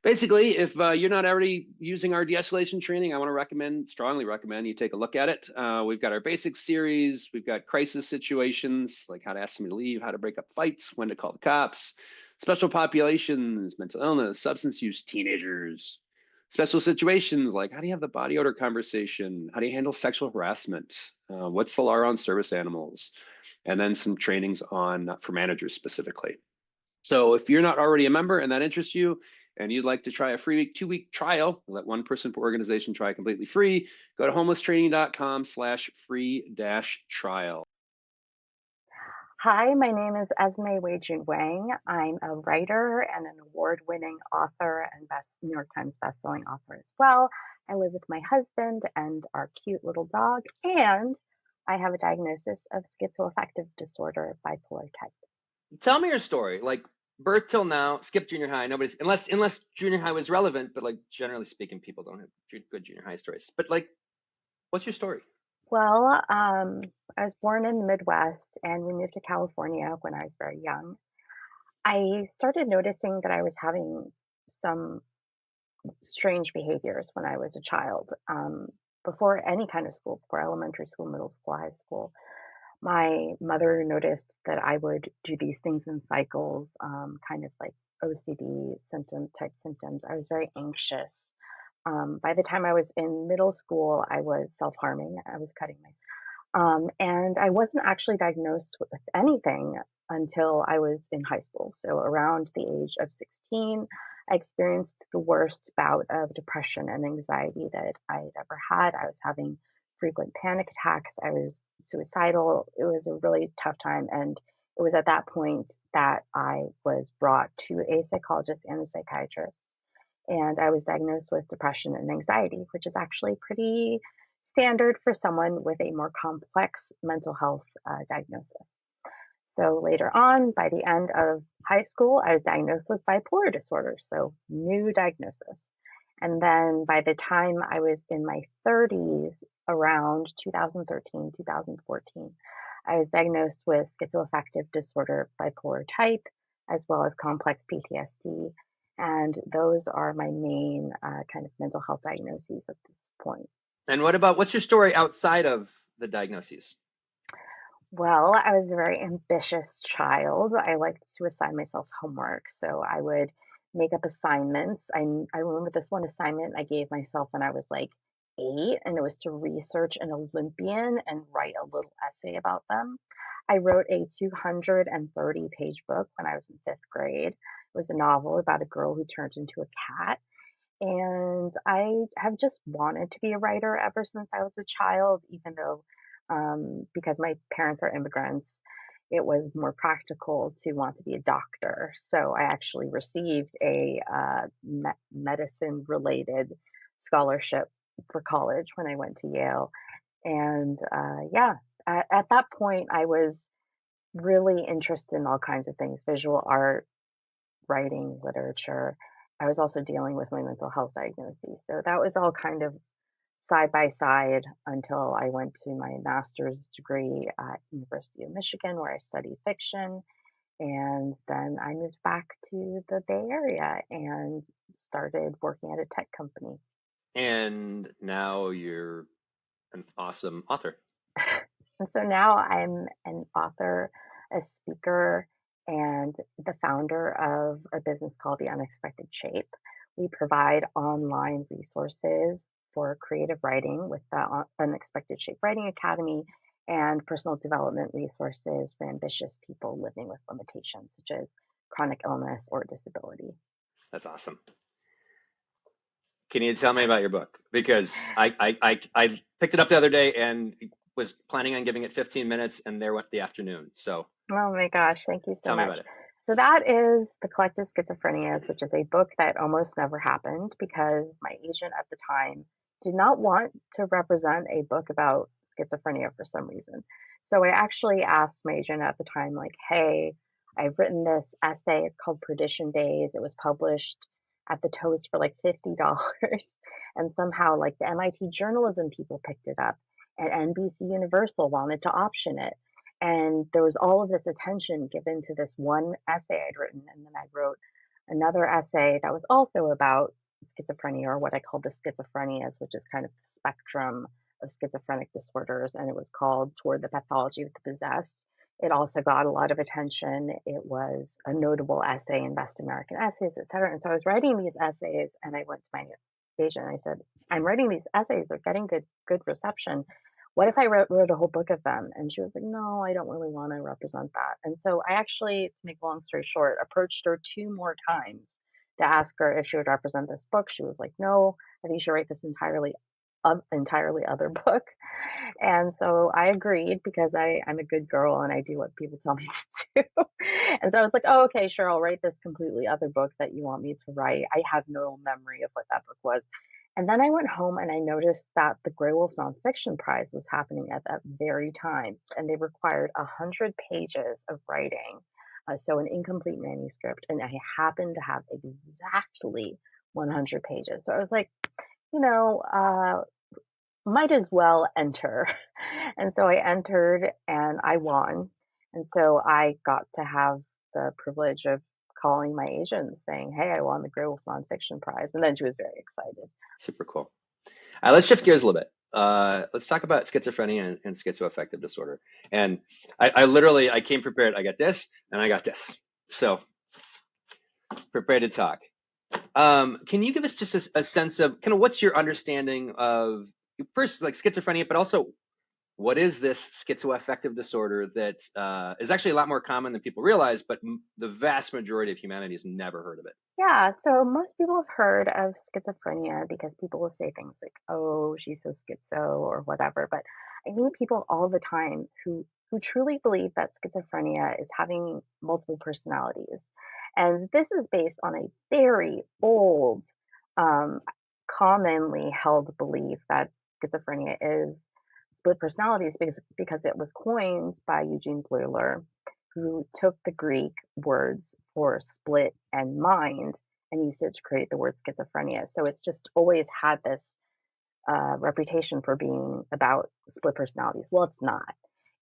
Basically, if you're not already using our de-escalation training, I want to strongly recommend you take a look at it. We've got our basic series. We've got crisis situations, like how to ask somebody to leave, how to break up fights, when to call the cops, special populations, mental illness, substance use, teenagers, special situations, like how do you have the body odor conversation? How do you handle sexual harassment? What's the law on service animals? And then some trainings on for managers specifically. So if you're not already a member and that interests you, and you'd like to try a free 2-week trial, let one person per organization try completely free, go to homelesstraining.com/free-trial. Hi, my name is Esmé Weijun Wang. I'm a writer and an award-winning author and New York Times bestselling author as well. I live with my husband and our cute little dog, and I have a diagnosis of schizoaffective disorder, bipolar type. Tell me your story, like birth till now, skip junior high. Nobody's unless junior high was relevant, but like generally speaking, people don't have good junior high stories. But like, what's your story? Well, I was born in the Midwest and we moved to California when I was very young. I started noticing that I was having some strange behaviors when I was a child. Before any kind of school, before elementary school, middle school, high school, my mother noticed that I would do these things in cycles, kind of like OCD type symptoms. I was very anxious. By the time I was in middle school, I was self harming. I was cutting myself. And I wasn't actually diagnosed with anything until I was in high school. So around the age of 16, I experienced the worst bout of depression and anxiety that I'd ever had. I was having frequent panic attacks. I was suicidal. It was a really tough time. And it was at that point that I was brought to a psychologist and a psychiatrist. And I was diagnosed with depression and anxiety, which is actually pretty standard for someone with a more complex mental health diagnosis. So later on, by the end of high school, I was diagnosed with bipolar disorder, so new diagnosis. And then by the time I was in my 30s, around 2013, 2014, I was diagnosed with schizoaffective disorder, bipolar type, as well as complex PTSD. And those are my main kind of mental health diagnoses at this point. And what's your story outside of the diagnoses? Well, I was a very ambitious child. I liked to assign myself homework, so I would make up assignments. I remember this one assignment I gave myself when I was like 8, and it was to research an Olympian and write a little essay about them. I wrote a 230-page book when I was in 5th grade. It was a novel about a girl who turned into a cat. And I have just wanted to be a writer ever since I was a child, even though, because my parents are immigrants, it was more practical to want to be a doctor. So I actually received a medicine related scholarship for college when I went to Yale. And yeah, at that point, I was really interested in all kinds of things: visual art, writing, literature. I was also dealing with my mental health diagnoses. So that was all kind of side by side until I went to my master's degree at University of Michigan, where I studied fiction. And then I moved back to the Bay Area and started working at a tech company. And now you're an awesome author. And so now I'm an author, a speaker, and the founder of a business called The Unexpected Shape. We provide online resources for creative writing with the Unexpected Shape Writing Academy and personal development resources for ambitious people living with limitations such as chronic illness or disability. That's awesome. Can you tell me about your book? Because I picked it up the other day and was planning on giving it 15 minutes, and there went the afternoon. So Oh my gosh, thank you so tell me much. about it. So that is The Collective Schizophrenias, which is a book that almost never happened because my agent at the time did not want to represent a book about schizophrenia for some reason. So I actually asked my agent at the time, like, hey, I've written this essay. It's called Perdition Days. It was published at the Toast for like $50. And somehow, like, the MIT journalism people picked it up, and NBC Universal wanted to option it. And there was all of this attention given to this one essay I'd written. And then I wrote another essay that was also about schizophrenia, or what I call the schizophrenias, which is kind of the spectrum of schizophrenic disorders, and it was called Toward the Pathology of the Possessed. It also got a lot of attention. It was a notable essay in Best American Essays, et cetera. And so I was writing these essays, and I went to my agent and I said, I'm writing these essays, they're getting good reception. What if I wrote a whole book of them? And she was like, no, I don't really want to represent that. And so I actually, to make a long story short, approached her 2 more times to ask her if she would represent this book. She was like, no, I think you should write this entirely other book. And so I agreed because I'm a good girl and I do what people tell me to do. And so I was like, oh, okay, sure, I'll write this completely other book that you want me to write. I have no memory of what that book was. And then I went home and I noticed that the Grey Wolf Nonfiction Prize was happening at that very time, and they required 100 pages of writing, so an incomplete manuscript. And I happened to have exactly 100 pages. So I was like, you know, might as well enter. And so I entered and I won. And so I got to have the privilege of calling my agent saying, hey, I won the Grey Wolf Nonfiction Prize. And then she was very excited. Super cool. Let's shift gears a little bit. Let's talk about schizophrenia and schizoaffective disorder. And I literally, I came prepared. I got this and I got this. So prepared to talk. Can you give us just a sense of kind of what's your understanding of first like schizophrenia, but also what is this schizoaffective disorder that is actually a lot more common than people realize, but the vast majority of humanity has never heard of it? Yeah, so most people have heard of schizophrenia because people will say things like, "Oh, she's so schizo," or whatever. But I meet people all the time who truly believe that schizophrenia is having multiple personalities, and this is based on a very old, um, commonly held belief that schizophrenia is split personalities because it was coined by Eugene Bleuler, who took the Greek words for split and mind and used it to create the word schizophrenia. So it's just always had this reputation for being about split personalities. Well, it's not.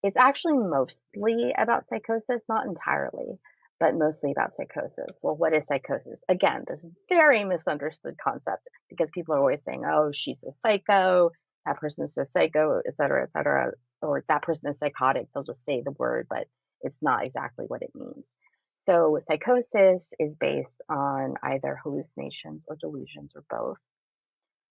It's actually mostly about psychosis, not entirely, but mostly about psychosis. Well, what is psychosis? Again, this very misunderstood concept because people are always saying, oh, she's so psycho, that person is so psycho, et cetera, or that person is psychotic. They'll just say the word, but it's not exactly what it means. So, psychosis is based on either hallucinations or delusions or both.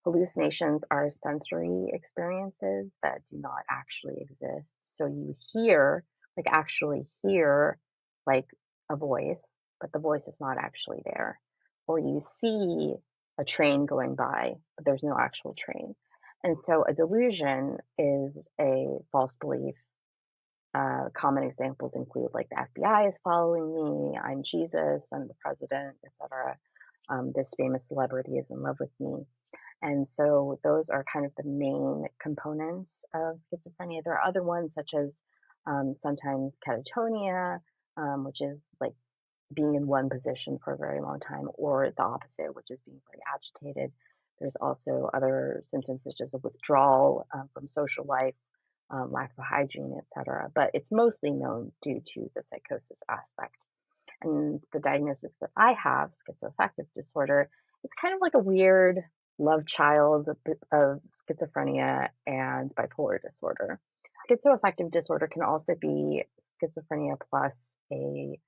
Hallucinations are sensory experiences that do not actually exist. So you hear, like actually hear, like a voice, but the voice is not actually there. Or you see a train going by, but there's no actual train. And so a delusion is a false belief. Common examples include like the FBI is following me, I'm Jesus, I'm the president, etc. This famous celebrity is in love with me. And so those are kind of the main components of schizophrenia. There are other ones such as sometimes catatonia, which is like being in one position for a very long time, or the opposite, which is being very agitated. There's also other symptoms such as a withdrawal from social life, lack of hygiene, etc. But it's mostly known due to the psychosis aspect. And the diagnosis that I have, schizoaffective disorder, is kind of like a weird love child of schizophrenia and bipolar disorder. Schizoaffective disorder can also be schizophrenia plus a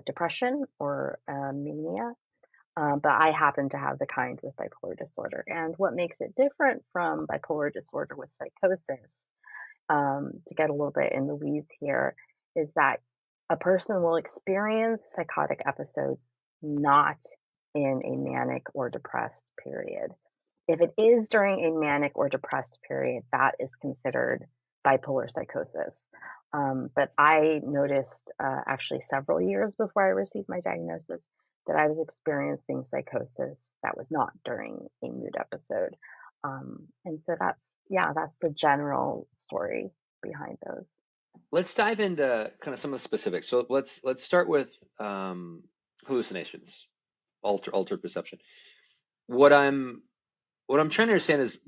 depression or mania, but I happen to have the kind with bipolar disorder. And what makes it different from bipolar disorder with psychosis, to get a little bit in the weeds here, is that a person will experience psychotic episodes not in a manic or depressed period. If it is during a manic or depressed period, that is considered bipolar psychosis. But I noticed actually several years before I received my diagnosis that I was experiencing psychosis that was not during a mood episode. And so that's the general story behind those. Let's dive into kind of some of the specifics. So let's start with hallucinations, altered perception. What I'm trying to understand is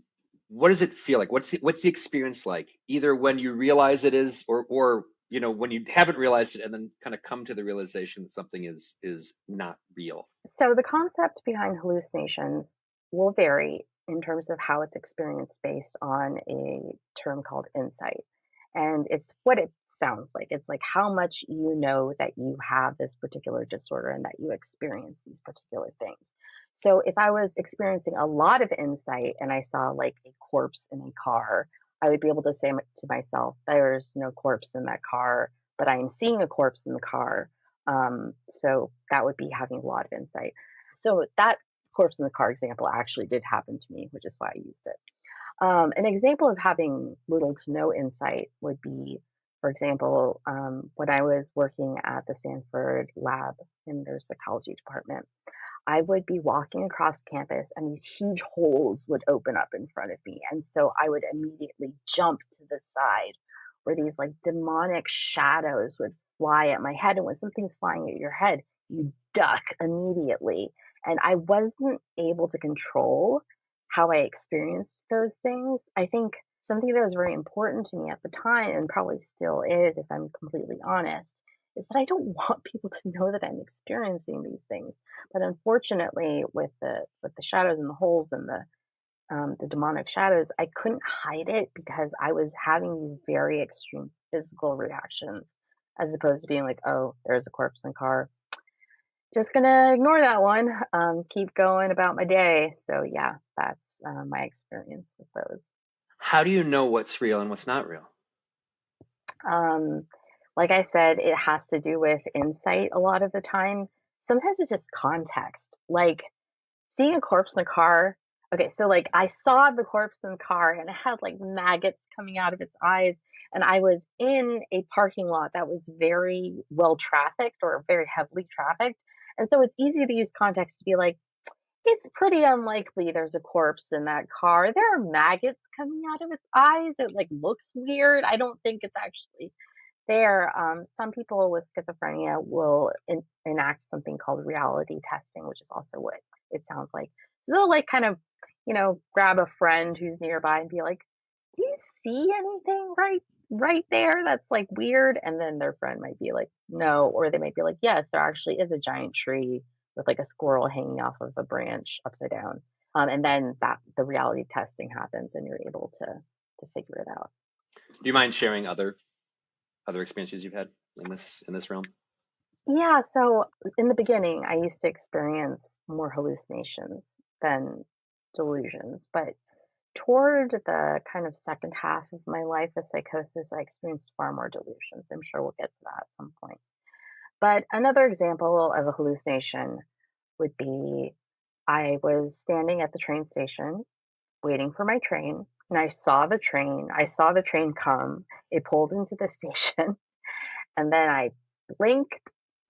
what does it feel like? What's the experience like? Either when you realize it is, or when you haven't realized it and then kind of come to the realization that something is not real? So the concept behind hallucinations will vary in terms of how it's experienced based on a term called insight. And it's what it sounds like. It's like how much you know that you have this particular disorder and that you experience these particular things. So if I was experiencing a lot of insight and I saw like a corpse in a car, I would be able to say to myself, there's no corpse in that car, but I am seeing a corpse in the car. So that would be having a lot of insight. So that corpse in the car example actually did happen to me, which is why I used it. An example of having little to no insight would be, for example, when I was working at the Stanford lab in their psychology department. I would be walking across campus and these huge holes would open up in front of me. And so I would immediately jump to the side where these like demonic shadows would fly at my head. And when something's flying at your head, you duck immediately. And I wasn't able to control how I experienced those things. I think something that was very important to me at the time, and probably still is, if I'm completely honest, is that I don't want people to know that I'm experiencing these things. But unfortunately, with the shadows and the holes and the demonic shadows, I couldn't hide it because I was having these very extreme physical reactions, as opposed to being like, "Oh, there's a corpse in the car. Just gonna ignore that one. Keep going about my day." So yeah, that's my experience with those. How do you know what's real and what's not real? Um, like I said, it has to do with insight a lot of the time. Sometimes it's just context. Like seeing a corpse in the car. Okay, so like I saw the corpse in the car and it had like maggots coming out of its eyes. And I was in a parking lot that was very well trafficked or very heavily trafficked. And so it's easy to use context to be like, it's pretty unlikely there's a corpse in that car. There are maggots coming out of its eyes. It like looks weird. I don't think it's actually there. Some people with schizophrenia will enact something called reality testing, which is also what it sounds like. They'll like kind of, grab a friend who's nearby and be like, "Do you see anything right there that's like weird?" And then their friend might be like, "No," or they might be like, "Yes, there actually is a giant tree with like a squirrel hanging off of a branch upside down." And then that the reality testing happens, and you're able to figure it out. Do you mind sharing other experiences you've had in this realm? Yeah, so in the beginning, I used to experience more hallucinations than delusions, but toward the kind of second half of my life with psychosis, I experienced far more delusions. I'm sure we'll get to that at some point. But another example of a hallucination would be I was standing at the train station waiting for my train, and I saw the train. I saw the train come. It pulled into the station, and then I blinked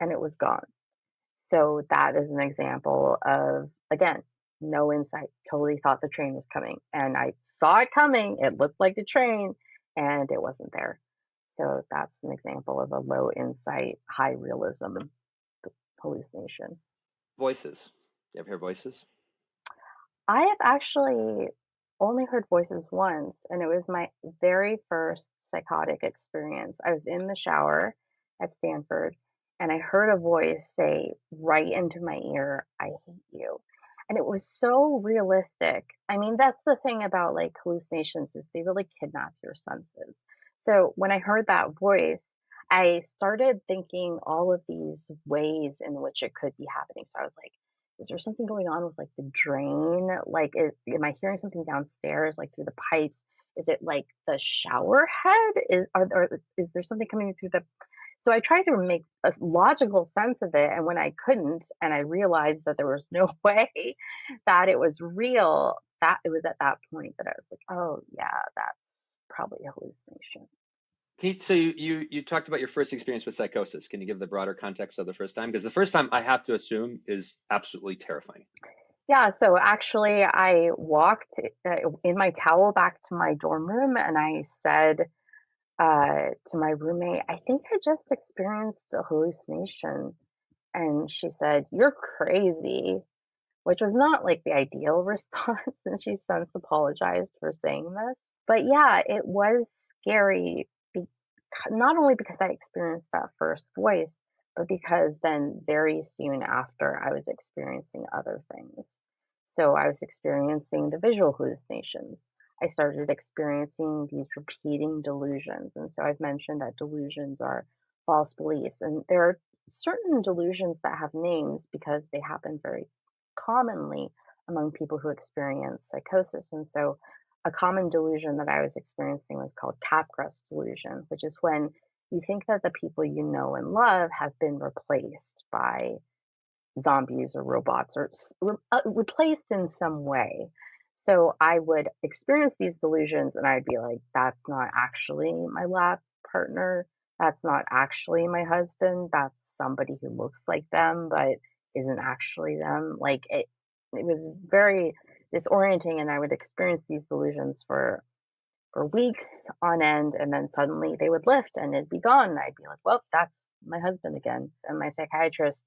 and it was gone. So that is an example of, again, no insight. Totally thought the train was coming. And I saw it coming. It looked like the train and it wasn't there. So that's an example of a low insight, high realism hallucination. Voices. You ever hear voices? I have actually only heard voices once, and it was my very first psychotic experience. I was in the shower at Stanford, and I heard a voice say right into my ear, "I hate you." And it was so realistic. I mean, that's the thing about like hallucinations is they really kidnap your senses. So when I heard that voice, I started thinking all of these ways in which it could be happening. So I was like, is there something going on with like the drain? Like, am I hearing something downstairs, like through the pipes? Is it like the shower head? Is there something coming through the? So I tried to make a logical sense of it, and when I couldn't, and I realized that there was no way that it was real, that it was at that point that I was like, oh yeah, that's probably a hallucination. So you talked about your first experience with psychosis. Can you give the broader context of the first time? Because the first time I have to assume is absolutely terrifying. Yeah, so actually, I walked in my towel back to my dorm room and I said to my roommate, I think I just experienced a hallucination. And she said, "You're crazy," which was not like the ideal response. And she since apologized for saying this. But yeah, it was scary not only because I experienced that first voice, but because then very soon after I was experiencing other things. So I was experiencing the visual hallucinations. I started experiencing these repeating delusions. And so I've mentioned that delusions are false beliefs. And there are certain delusions that have names because they happen very commonly among people who experience psychosis. And so a common delusion that I was experiencing was called Capgras delusion, which is when you think that the people you know and love have been replaced by zombies or robots or replaced in some way. So I would experience these delusions and I'd be like, that's not actually my lab partner. That's not actually my husband. That's somebody who looks like them, but isn't actually them. It was very disorienting. And I would experience these delusions for weeks on end. And then suddenly they would lift and it'd be gone. And I'd be like, well, that's my husband again. And my psychiatrist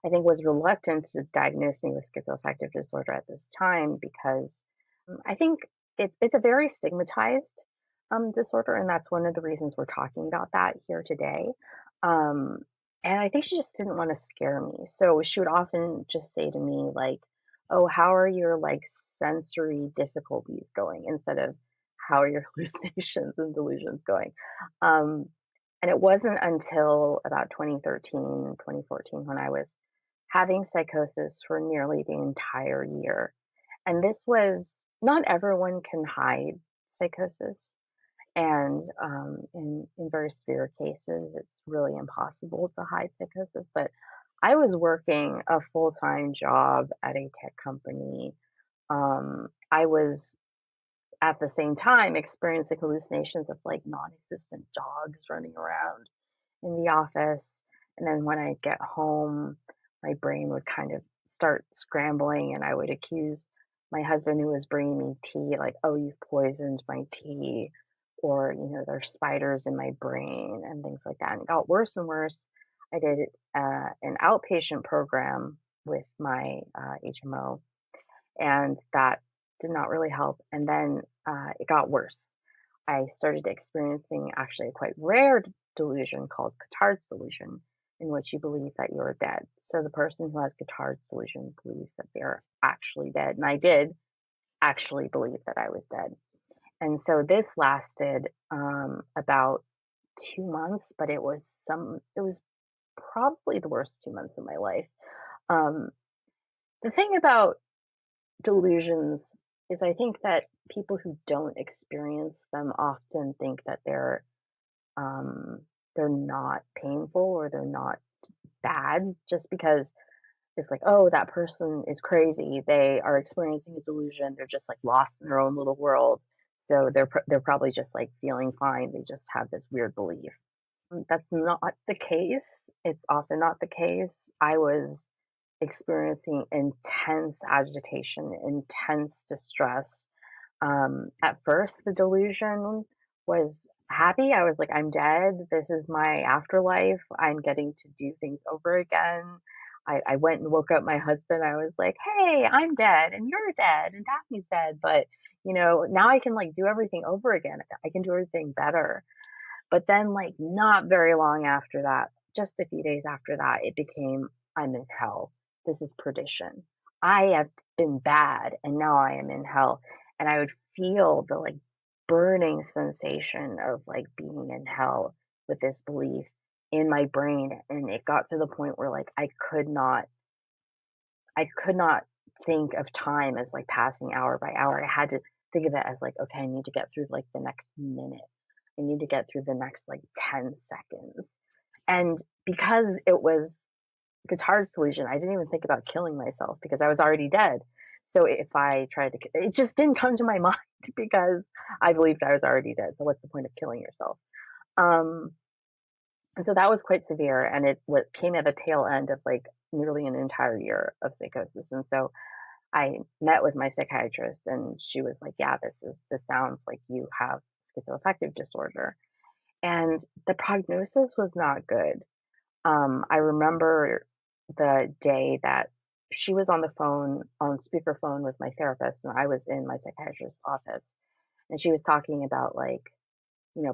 I think was reluctant to diagnose me with schizoaffective disorder at this time because I think it's a very stigmatized disorder, and that's one of the reasons we're talking about that here today. Um, and I think she just didn't want to scare me, so she would often just say to me like, "Oh, how are your like sensory difficulties going?" instead of "How are your hallucinations and delusions going?" Um, and it wasn't until about 2013, 2014 when I was having psychosis for nearly the entire year. And this was not everyone can hide psychosis. And in very severe cases, it's really impossible to hide psychosis. But I was working a full time job at a tech company. I was at the same time experiencing hallucinations of like non existent dogs running around in the office. And then when I get home, my brain would kind of start scrambling and I would accuse my husband who was bringing me tea, like, oh, you've poisoned my tea. Or, there's spiders in my brain and things like that. And it got worse and worse. I did an outpatient program with my HMO, and that did not really help. And then it got worse. I started experiencing actually a quite rare delusion called Cotard's delusion, in which you believe that you're dead. So the person who has Cotard's delusion believes that they're actually dead. And I did actually believe that I was dead. And so this lasted about 2 months, but it was probably the worst 2 months of my life. Um, the thing about delusions is I think that people who don't experience them often think that um, they're not painful or they're not bad just because it's like, oh, that person is crazy. They are experiencing a delusion. They're just like lost in their own little world. So they're probably just like feeling fine. They just have this weird belief. That's not the case. It's often not the case. I was experiencing intense agitation, intense distress. At first, the delusion was happy. I was like, I'm dead. This is my afterlife. I'm getting to do things over again. I went and woke up my husband. I was like, hey, I'm dead and you're dead and Daphne's dead. But, now I can like do everything over again. I can do everything better. But then, like, not very long after that, just a few days after that, it became, I'm in hell. This is perdition. I have been bad and now I am in hell. And I would feel the like burning sensation of like being in hell with this belief in my brain. And it got to the point where like I could not think of time as like passing hour by hour. I had to think of it as like, okay, I need to get through like the next minute. I need to get through the next like 10 seconds. And because it was guitar's solution, I didn't even think about killing myself because I was already dead. So if I tried to, it just didn't come to my mind because I believed I was already dead. So what's the point of killing yourself? Um, and so that was quite severe, and it what came at the tail end of like nearly an entire year of psychosis. And so I met with my psychiatrist, and she was like, "Yeah, this sounds like you have schizoaffective disorder." And the prognosis was not good. I remember the day that she was on the phone on speakerphone with my therapist, and I was in my psychiatrist's office, and she was talking about like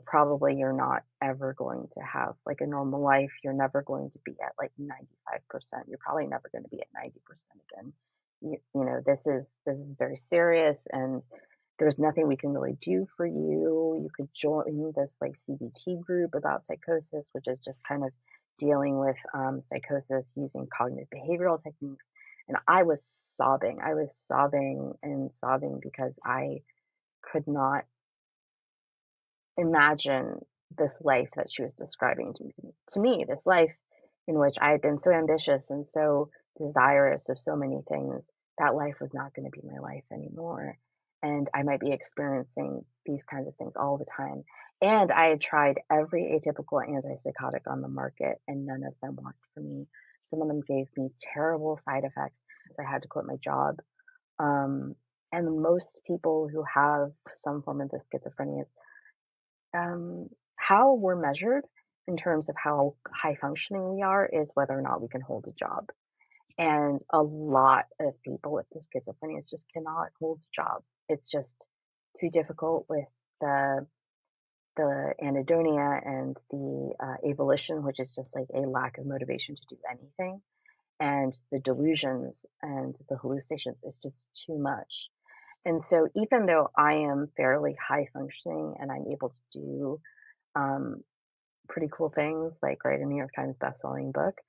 probably you're not ever going to have like a normal life. You're never going to be at like 95%. You're probably never going to be at 90% again. This is very serious, and there's nothing we can really do for you. You could join this like CBT group about psychosis, which is just kind of dealing with psychosis using cognitive behavioral techniques. And I was sobbing. I was sobbing and sobbing because I could not imagine this life that she was describing to me, this life in which I had been so ambitious and so desirous of so many things. That life was not going to be my life anymore. And I might be experiencing these kinds of things all the time. And I had tried every atypical antipsychotic on the market, and none of them worked for me. Some of them gave me terrible side effects, so I had to quit my job. Um, and most people who have some form of this schizophrenia, how we're measured in terms of how high functioning we are is whether or not we can hold a job. And a lot of people with this schizophrenia just cannot hold a job. It's just too difficult with the the anhedonia and the avolition, which is just like a lack of motivation to do anything, and the delusions and the hallucinations is just too much. And so, even though I am fairly high functioning and I'm able to do um, pretty cool things, like write a New York Times bestselling book,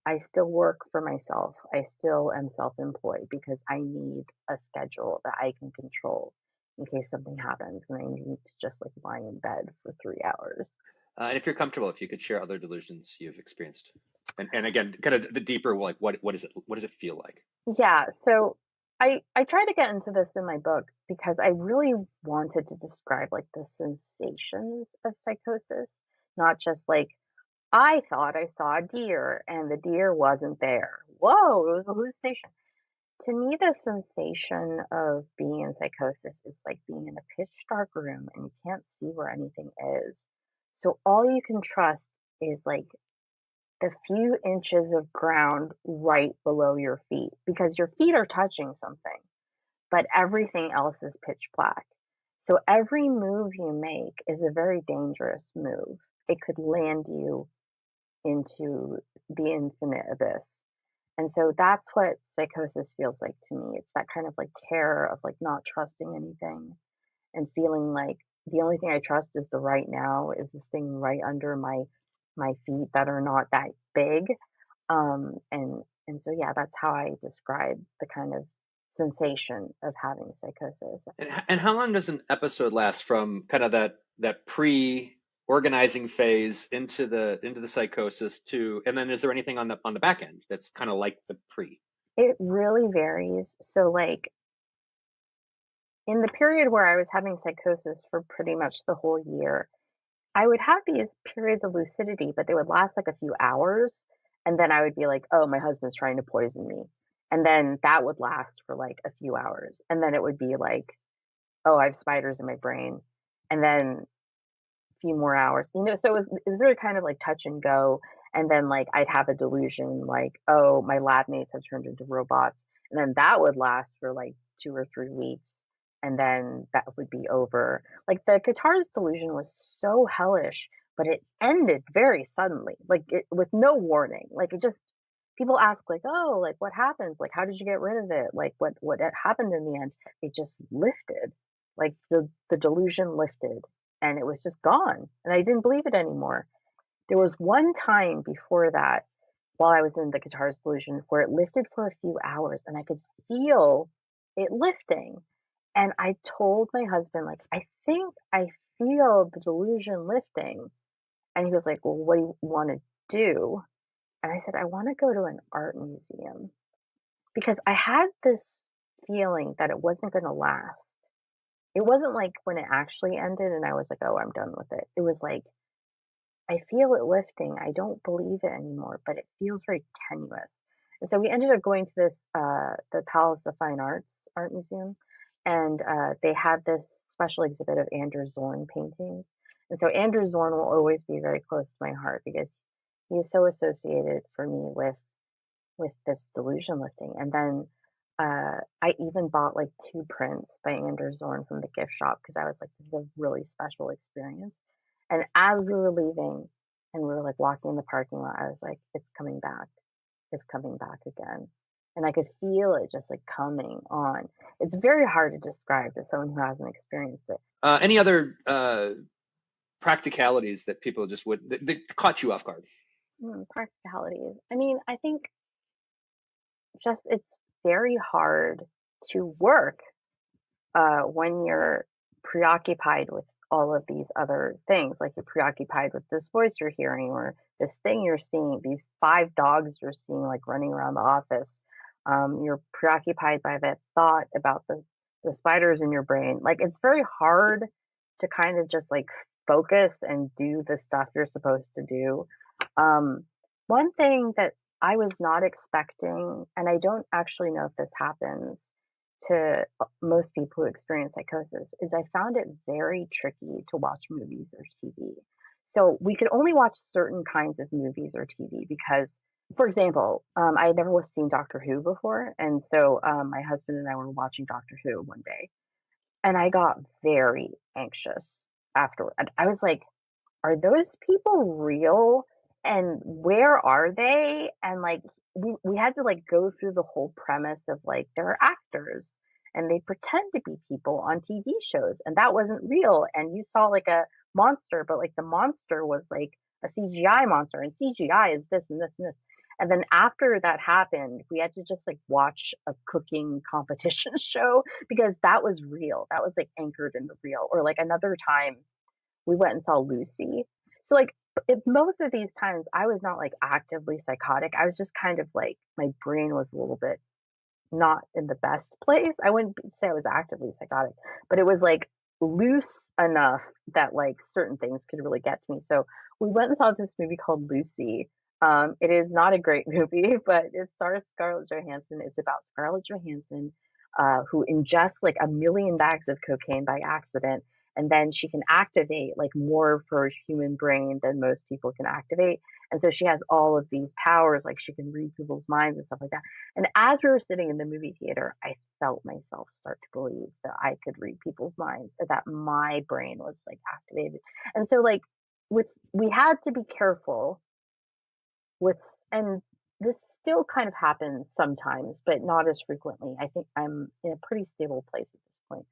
I still work for myself. I still am self-employed because I need a schedule that I can control in case something happens and I need to just like lie in bed for 3 hours. And if you're comfortable, if you could share other delusions you've experienced, and again, kind of the deeper, like what does it feel like? Yeah, so I try to get into this in my book because I really wanted to describe like the sensations of psychosis, not just like I thought I saw a deer and the deer wasn't there. Whoa, it was a hallucination. To me, the sensation of being in psychosis is like being in a pitch dark room and you can't see where anything is. So all you can trust is like the few inches of ground right below your feet because your feet are touching something, but everything else is pitch black. So every move you make is a very dangerous move. It could land you into the infinite abyss. And so that's what psychosis feels like to me. It's that kind of like terror of like not trusting anything and feeling like the only thing I trust is the right now, is this thing right under my feet that are not that big. And so yeah, that's how I describe the kind of sensation of having psychosis. And how long does an episode last from kind of that pre-organizing phase into the psychosis to, and then is there anything on the back end that's kind of like the pre? It really varies. So like in the period where I was having psychosis for pretty much the whole year, I would have these periods of lucidity, but they would last like a few hours. And then I would be like, oh, my husband's trying to poison me. And then that would last for like a few hours. And then it would be like, oh, I have spiders in my brain. And then a few more hours. So it was really kind of like touch and go. And then like I'd have a delusion like, oh, my lab mates have turned into robots. And then that would last for like 2 or 3 weeks. And then that would be over. Like the guitarist delusion was so hellish, but it ended very suddenly, like with no warning. Like it just people ask like, oh, like what happens? Like how did you get rid of it? Like what had happened in the end? It just lifted. Like the delusion lifted and it was just gone, and I didn't believe it anymore. There was one time before that, while I was in the guitar solution, where it lifted for a few hours, and I could feel it lifting, and I told my husband, like, "I think I feel the delusion lifting," and he was like, "Well, what do you wanna do?" And I said, "I wanna go to an art museum," because I had this feeling that it wasn't gonna last. It wasn't like when it actually ended and I was like, "Oh, I'm done with it." It was like I feel it lifting. I don't believe it anymore, but it feels very tenuous. And so we ended up going to this, the Palace of Fine Arts art museum, and they had this special exhibit of Andrew Zorn paintings. And so Andrew Zorn will always be very close to my heart because he is so associated for me with this delusion lifting. And then I even bought like two prints by Anders Zorn from the gift shop because I was like, this is a really special experience. And as we were leaving and we were like walking in the parking lot, I was like, it's coming back. It's coming back again. And I could feel it just like coming on. It's very hard to describe to someone who hasn't experienced it. Any other practicalities that people just that caught you off guard? Practicalities. I mean, I think just it's very hard to work when you're preoccupied with all of these other things, like you're preoccupied with this voice you're hearing or this thing you're seeing, these five dogs you're seeing like running around the office. You're preoccupied by that thought about the spiders in your brain. Like it's very hard to kind of just like focus and do the stuff you're supposed to do. Um, One thing that I was not expecting, and I don't actually know if this happens to most people who experience psychosis is I found it very tricky to watch movies or TV. So we could only watch certain kinds of movies or TV because, for example, I had never was seen Doctor Who before, and so my husband and I were watching Doctor Who one day, and I got very anxious afterward. I was like, are those people real? And where are they? And like we had to like go through the whole premise of like there are actors and they pretend to be people on TV shows and that wasn't real. And you saw like a monster, but like the monster was like a CGI monster and CGI is this and this and this. And then after that happened, we had to just like watch a cooking competition show because that was real. That was like anchored in the real. Or like another time we went and saw Lucy. So like most of these times I was not like actively psychotic. I was just kind of like my brain was a little bit not in the best place. I wouldn't say I was actively psychotic, but it was like loose enough that like certain things could really get to me. So we went and saw this movie called Lucy. It is not a great movie, but it stars Scarlett Johansson. It's about Scarlett Johansson, who ingests like a million bags of cocaine by accident, and then she can activate like more of her human brain than most people can activate. And so she has all of these powers, like she can read people's minds and stuff like that. And as we were sitting in the movie theater, I felt myself start to believe that I could read people's minds, that my brain was like activated. And so like with we had to be careful with and this still kind of happens sometimes, but not as frequently. I think I'm in a pretty stable place at this point.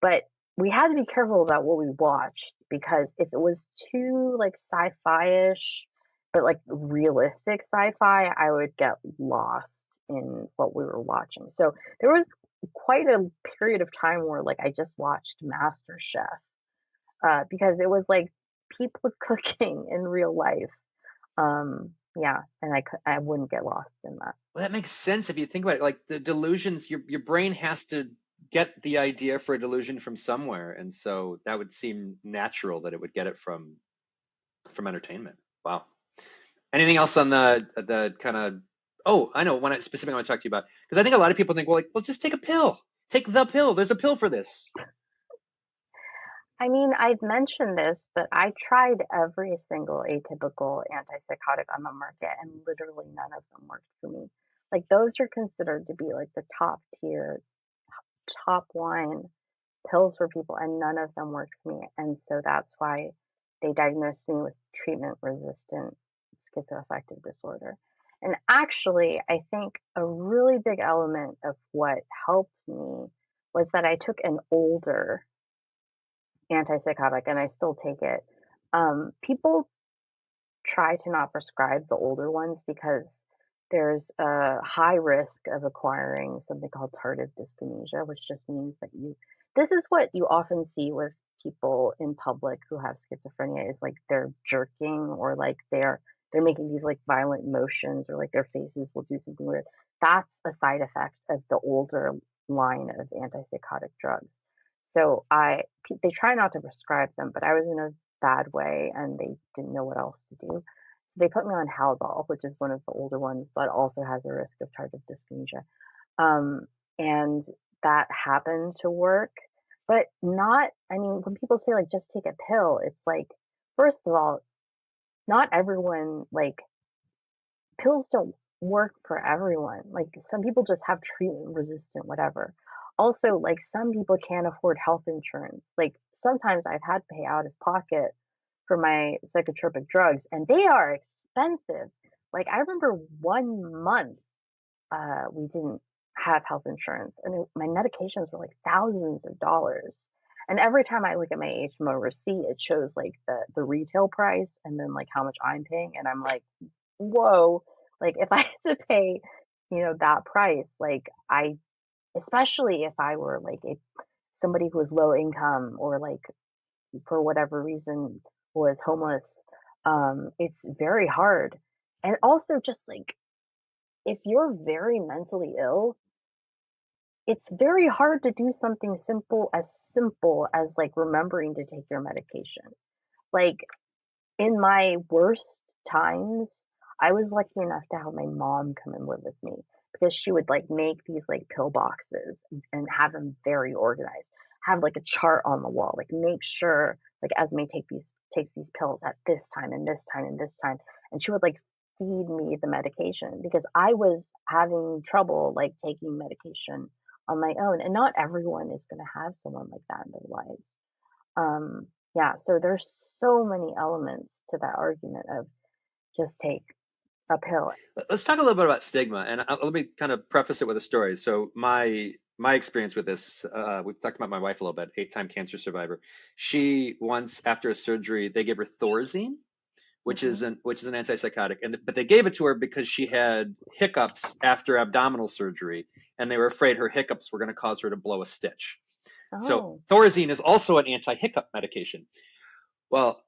But we had to be careful about what we watched because if it was too like sci-fi-ish, but like realistic sci-fi, I would get lost in what we were watching. So there was quite a period of time where like I just watched Master Chef because it was like people cooking in real life. Yeah, and I wouldn't get lost in that. Well, that makes sense if you think about it. Like the delusions, your brain has to get the idea for a delusion from somewhere, and so that would seem natural that it would get it from entertainment. Wow. Anything else on the kind of? Oh, I know one specific I want to talk to you about because I think a lot of people think, well, just take a pill. Take the pill. There's a pill for this. I mean, I've mentioned this, but I tried every single atypical antipsychotic on the market, and literally none of them worked for me. Like those are considered to be like the top tier, top line pills for people, and none of them worked for me. And so that's why they diagnosed me with treatment resistant schizoaffective disorder. And actually, I think a really big element of what helped me was that I took an older antipsychotic and I still take it. People try to not prescribe the older ones because there's a high risk of acquiring something called tardive dyskinesia, which just means that this is what you often see with people in public who have schizophrenia is like they're jerking or like they're making these like violent motions or like their faces will do something weird. That's a side effect of the older line of antipsychotic drugs. So they try not to prescribe them, but I was in a bad way and they didn't know what else to do. So they put me on Haldol, which is one of the older ones, but also has a risk of tardive dyskinesia. Um, and that happened to work, but not, I mean, when people say like just take a pill, it's like, first of all, not everyone like pills don't work for everyone. Like some people just have treatment resistant whatever. Also, like some people can't afford health insurance. Like sometimes I've had to pay out of pocket for my psychotropic drugs and they are expensive. Like I remember 1 month we didn't have health insurance and my medications were like thousands of dollars. And every time I look at my HMO receipt, it shows like the retail price and then like how much I'm paying and I'm like, whoa, like if I had to pay, that price, like I especially if I were like somebody who was low income or like for whatever reason was homeless, it's very hard. And also just like if you're very mentally ill, it's very hard to do something simple as like remembering to take your medication. Like in my worst times, I was lucky enough to have my mom come and live with me because she would like make these like pill boxes and have them very organized. Have like a chart on the wall, like make sure like Esme takes these pills at this time and this time and this time. And she would like feed me the medication because I was having trouble like taking medication on my own. And not everyone is gonna have someone like that in their lives. Yeah, so there's so many elements to that argument of just take a pill. Let's talk a little bit about stigma, and let me kind of preface it with a story. So my experience with this, we've talked about my wife a little bit, 8-time cancer survivor. She once after a surgery, they gave her Thorazine, Mhm. which is an antipsychotic, and but they gave it to her because she had hiccups after abdominal surgery, and they were afraid her hiccups were going to cause her to blow a stitch. So Oh, Thorazine is also an anti-hiccup medication. Well,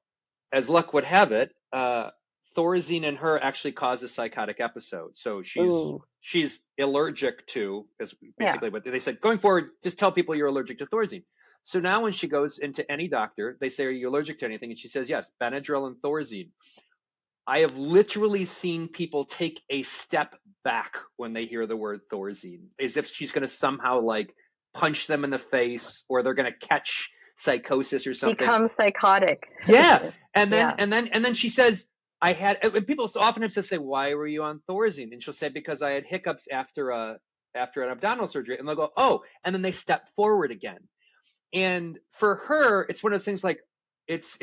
as luck would have it, Thorazine in her actually causes psychotic episodes. So ooh, she's allergic to, is yeah. basically what they said. Going forward, just tell people you're allergic to Thorazine. So now when she goes into any doctor, they say, "Are you allergic to anything?" And she says, "Yes, Benadryl and Thorazine." I have literally seen people take a step back when they hear the word Thorazine, as if she's going to somehow like punch them in the face or they're going to catch psychosis or something. Become psychotic. Yeah. And then Yeah. she says, I had, and people so often have to say, "Why were you on Thorazine?" And she'll say, "Because I had hiccups after an abdominal surgery." And they'll go, "Oh," and then they step forward again. And for her, it's one of those things like it's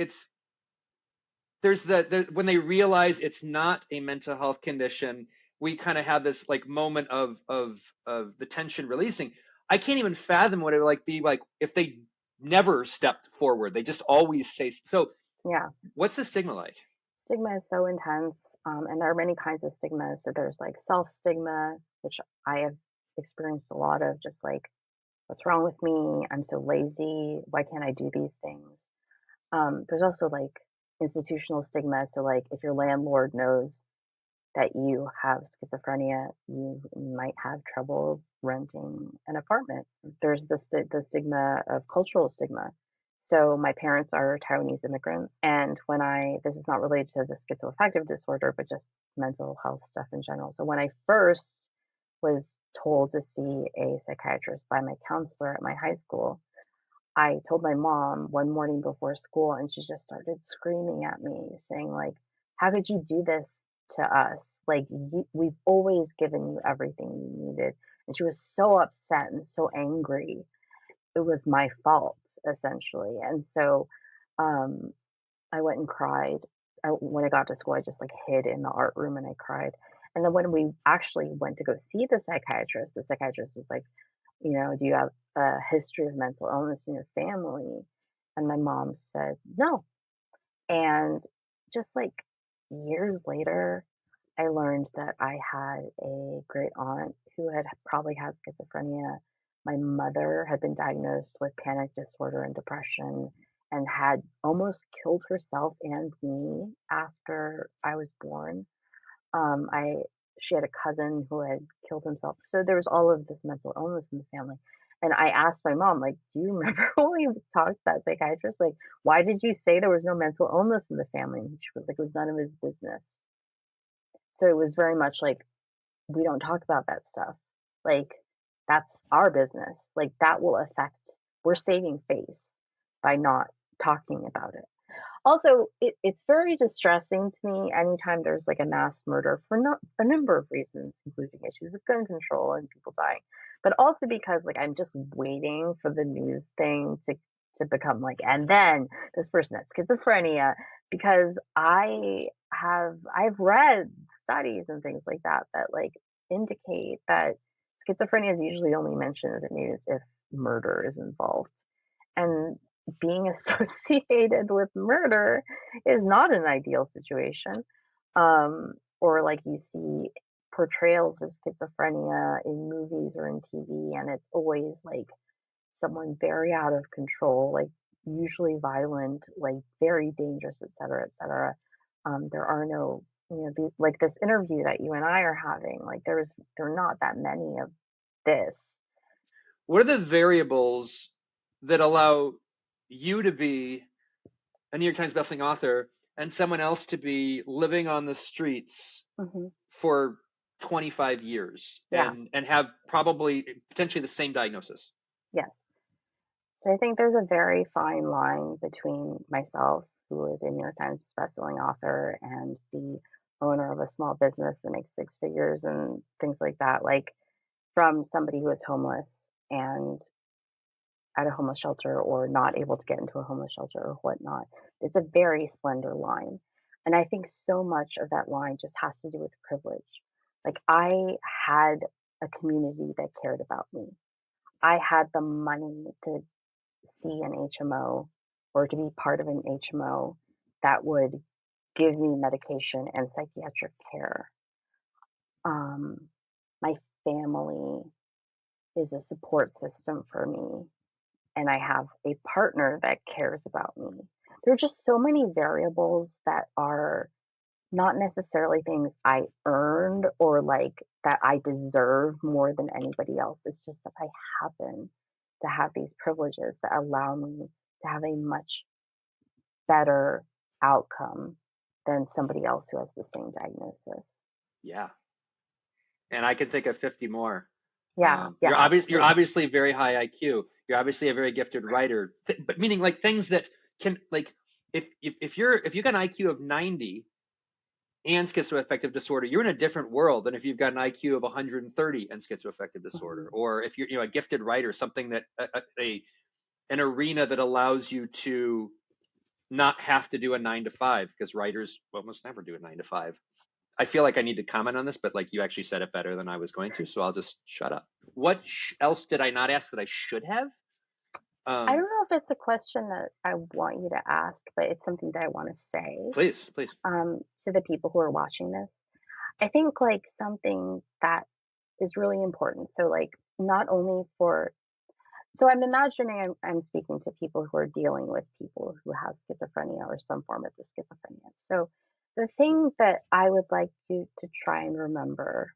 there's when they realize it's not a mental health condition, we kind of have this like moment of the tension releasing. I can't even fathom what it would like be like if they never stepped forward. They just always say so. Yeah. What's the stigma like? Stigma is so intense. And there are many kinds of stigmas. So there's like self stigma, which I have experienced a lot of, just like, what's wrong with me? I'm so lazy. Why can't I do these things? There's also like institutional stigma. So like if your landlord knows that you have schizophrenia, you might have trouble renting an apartment. There's the stigma of cultural stigma. So my parents are Taiwanese immigrants, and when this is not related to the schizoaffective disorder, but just mental health stuff in general. So when I first was told to see a psychiatrist by my counselor at my high school, I told my mom one morning before school, and she just started screaming at me, saying, like, "How could you do this to us? Like, we've always given you everything you needed." And she was so upset and so angry. It was my fault, essentially. And so um, I went and cried. When I got to school, I just like hid in the art room and I cried. And then when we actually went to go see the psychiatrist was like, "Do you have a history of mental illness in your family?" And my mom said, "No." And just like years later, I learned that I had a great aunt who had probably had schizophrenia. My mother had been diagnosed with panic disorder and depression and had almost killed herself and me after I was born. I She had a cousin who had killed himself. So there was all of this mental illness in the family. And I asked my mom, like, "Do you remember when we talked to that psychiatrist? Like, why did you say there was no mental illness in the family?" And she was like, "It was none of his business." So it was very much like, we don't talk about that stuff. Like, that's our business. Like, that will affect, we're saving face by not talking about it. Also, it's very distressing to me anytime there's like a mass murder for a number of reasons, including issues with gun control and people dying, but also because like I'm just waiting for the news thing to become like, and then this person has schizophrenia, because I've read studies and things like that that like indicate that schizophrenia is usually only mentioned in the news if murder is involved. And being associated with murder is not an ideal situation. Or like you see portrayals of schizophrenia in movies or in TV, and it's always like someone very out of control, like usually violent, like very dangerous, et cetera, et cetera. There are no, like this interview that you and I are having, like there are not that many of this. What are the variables that allow you to be a New York Times bestselling author and someone else to be living on the streets Hmm. for 25 years Yeah. and have probably potentially the same diagnosis? Yes. So I think there's a very fine line between myself, who is a New York Times bestselling author, and the owner of a small business that makes six figures and things like that. Like from somebody who is homeless and at a homeless shelter or not able to get into a homeless shelter or whatnot. It's a very slender line. And I think so much of that line just has to do with privilege. Like I had a community that cared about me. I had the money to see an HMO or to be part of an HMO that would give me medication and psychiatric care. Um, my family is a support system for me, and I have a partner that cares about me. There are just so many variables that are not necessarily things I earned or like that I deserve more than anybody else. It's just that I happen to have these privileges that allow me to have a much better outcome than somebody else who has the same diagnosis. Yeah. And I can think of 50 more. Yeah, yeah, You're absolutely. obviously very high IQ. You're obviously a very gifted writer, but meaning like things that can like if you got an IQ of 90 and schizoaffective disorder, you're in a different world than if you've got an IQ of 130 and schizoaffective disorder, Mhm. or if you're a gifted writer, something that an arena that allows you to not have to do a 9 to 5 because writers almost never do a 9 to 5. I feel like I need to comment on this, but like you actually said it better than I was going to, so I'll just shut up. What else did I not ask that I should have? I Um, don't know if it's a question that I want you to ask, but it's something that I want to say Please, please. to the people who are watching this. I think like something that is really important. So like not only for so I'm imagining I'm speaking to people who are dealing with people who have schizophrenia or some form of the schizophrenia. So the thing that I would like you to try and remember,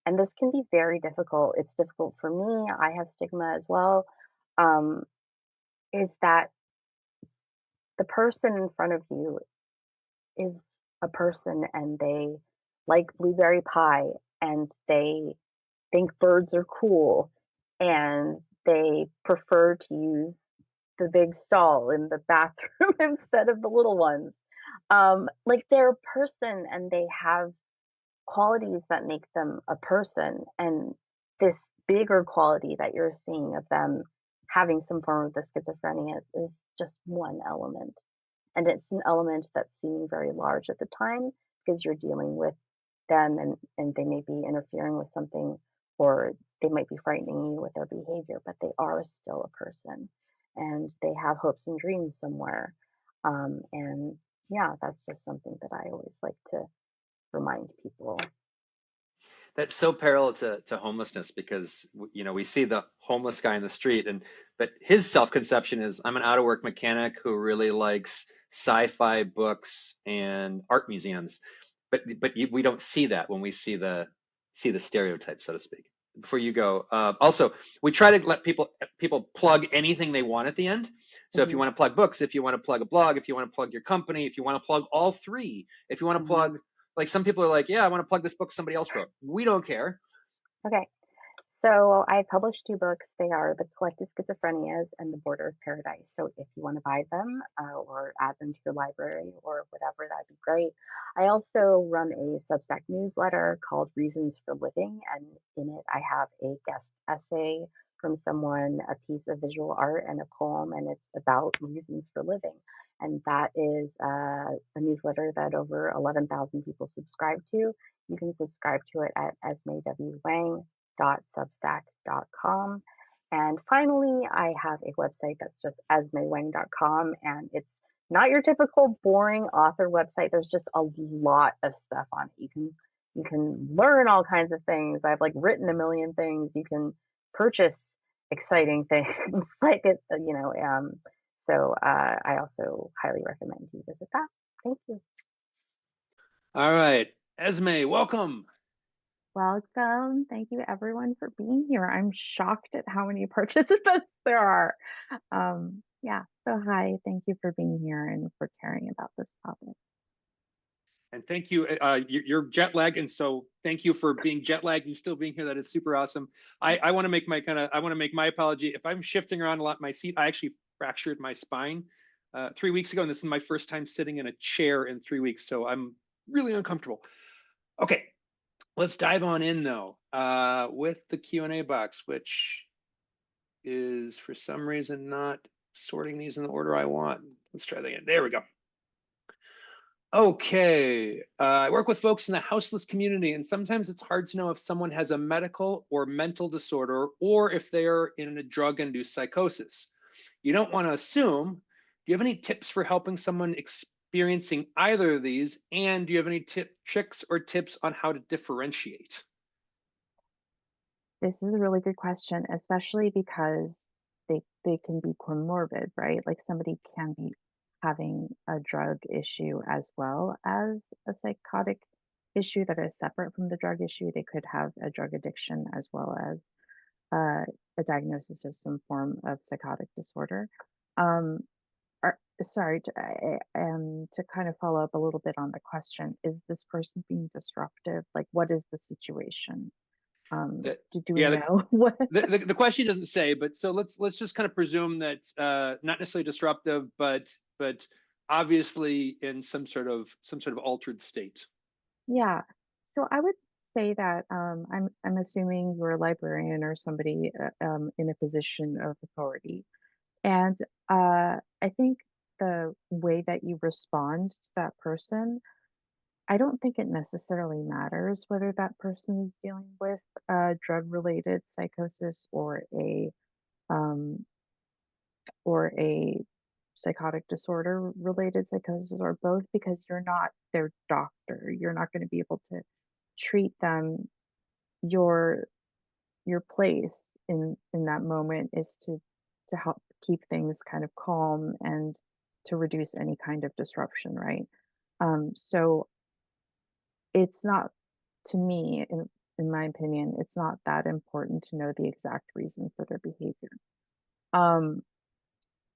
and this can be very difficult. It's difficult for me. I have stigma as well. Um, is that the person in front of you is a person and they like blueberry pie and they think birds are cool and they prefer to use the big stall in the bathroom instead of the little ones. Like they're a person and they have qualities that make them a person. And this bigger quality that you're seeing of them having some form of the schizophrenia is just one element. And it's an element that's seeming very large at the time because you're dealing with them and they may be interfering with something or they might be frightening you with their behavior, but they are still a person and they have hopes and dreams somewhere. And yeah, that's just something that I always like to remind people. That's so parallel to homelessness because we see the homeless guy in the street, but his self-conception is I'm an out-of-work mechanic who really likes sci-fi books and art museums, but we don't see that when we see the stereotype, so to speak. Before you go, also we try to let people plug anything they want at the end. So if you Hmm. want to plug books, if you want to plug a blog, if you want to plug your company, if you want to plug all three, if you want to Hmm. plug like some people are like, yeah, I want to plug this book somebody else wrote. We don't care. Okay. So I published 2 books. They are The Collective Schizophrenias and The Border of Paradise. So if you want to buy them or add them to your library or whatever, that'd be great. I also run a Substack newsletter called Reasons for Living, and in it I have a guest essay from someone, a piece of visual art, and a poem, and it's about reasons for living. And that is a newsletter that over 11,000 people subscribe to. You can subscribe to it at esmewang.substack.com. And finally, I have a website that's just esmewang.com, and it's not your typical boring author website. There's just a lot of stuff on it. You can learn all kinds of things. I've like written a million things. You can purchase exciting things like it, I also highly recommend you visit that. Thank you. All right, Esme, welcome. Welcome. Thank you everyone for being here. I'm shocked at how many participants there are. Yeah, so hi, thank you for being here and for caring about this topic. And thank you. You're jet lagged, and so thank you for being jet lagged and still being here. That is super awesome. I want to make my apology if I'm shifting around a lot in my seat. I actually fractured my spine 3 weeks ago, and this is my first time sitting in a chair in 3 weeks, so I'm really uncomfortable. Okay, let's dive on in though with the Q&A box, which is for some reason not sorting these in the order I want. Let's try that again. There we go. Okay, I work with folks in the houseless community, and sometimes it's hard to know if someone has a medical or mental disorder or if they are in a drug-induced psychosis. You don't want to assume. Do you have any tips for helping someone experiencing either of these? And do you have any tricks or tips on how to differentiate? This is a really good question, especially because they can be comorbid, right? Like somebody can be having a drug issue as well as a psychotic issue that is separate from the drug issue. They could have a drug addiction as well as uh, a diagnosis of some form of psychotic disorder. Um, sorry, to kind of follow up a little bit on the question, is this person being disruptive? Like, what is the situation? Do we Yeah, know what? the question doesn't say, but so let's just kind of presume that not necessarily disruptive, but obviously in some sort of altered state. Yeah. So I would say that I'm assuming you're a librarian or somebody in a position of authority, and I think the way that you respond to that person, I don't think it necessarily matters whether that person is dealing with a drug-related psychosis um, or a psychotic disorder related psychosis or both, because you're not their doctor. You're not going to be able to treat them. Your your place in that moment is to help keep things kind of calm and to reduce any kind of disruption, right? So it's not, to me, in my opinion, it's not that important to know the exact reason for their behavior. Um,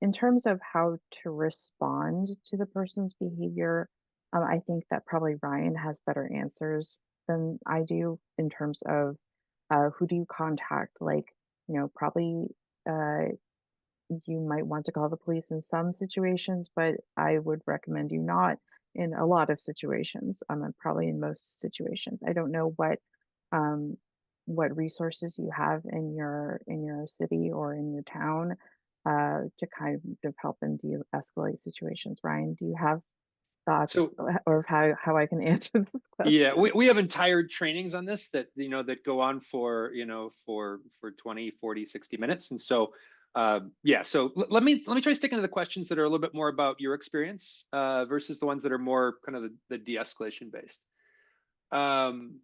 in terms of how to respond to the person's behavior, I think that probably Ryan has better answers than I do in terms of who do you contact? Like, probably uh, you might want to call the police in some situations, but I would recommend you not in a lot of situations. And probably in most situations. I don't know um, what resources you have in your city or in your town to kind of help and de-escalate situations. Ryan, do you have thoughts So or how I can answer this yeah, question? we have entire trainings on this that that go on for for 20, 40, 60 minutes. And so yeah, so let me try sticking to the questions that are a little bit more about your experience versus the ones that are more kind of the de-escalation based. um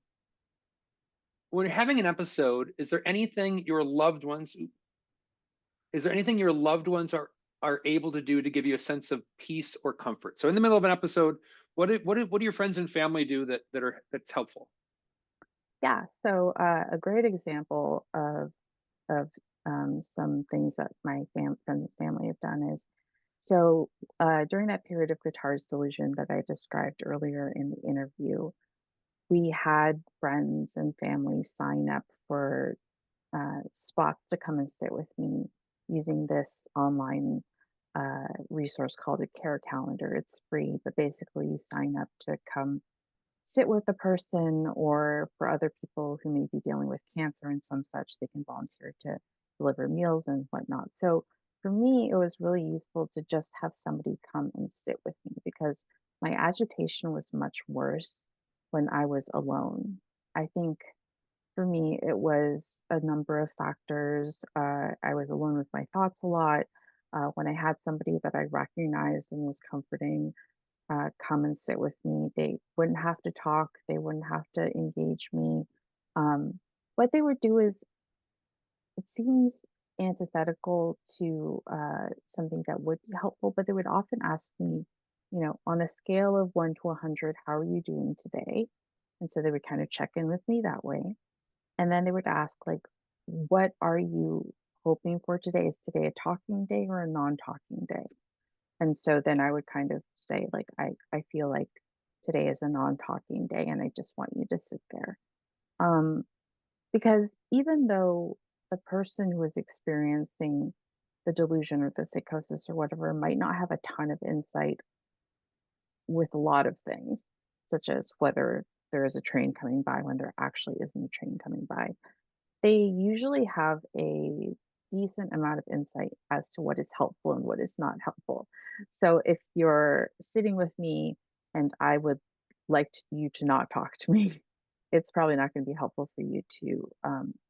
when having an episode, is there anything your loved ones are able to do to give you a sense of peace or comfort? So in the middle of an episode, what do your friends and family do that's helpful? Yeah, so a great example of some things that my friends and family have done is, so during that period of guitar's delusion that I described earlier in the interview, we had friends and family sign up for spots to come and sit with me using this online resource called a care calendar. It's free, but basically you sign up to come sit with a person, or for other people who may be dealing with cancer and some such, they can volunteer to deliver meals and whatnot. So for me, it was really useful to just have somebody come and sit with me because my agitation was much worse when I was alone. I think for me, it was a number of factors. I was alone with my thoughts a lot. When I had somebody that I recognized and was comforting, come and sit with me. They wouldn't have to talk, they wouldn't have to engage me. What they would do is, it seems antithetical to something that would be helpful, but they would often ask me, on a scale of 1 to 100, how are you doing today? And so they would kind of check in with me that way. And then they would ask, like, what are you hoping for today? Is today a talking day or a non talking day? And so then I would kind of say, like, I feel like today is a non-talking day and I just want you to sit there. Um, because even though the person who is experiencing the delusion or the psychosis or whatever might not have a ton of insight with a lot of things, such as whether there is a train coming by when there actually isn't a train coming by, they usually have a decent amount of insight as to what is helpful and what is not helpful. So if you're sitting with me and I would like you to not talk to me, it's probably not going to be helpful for you to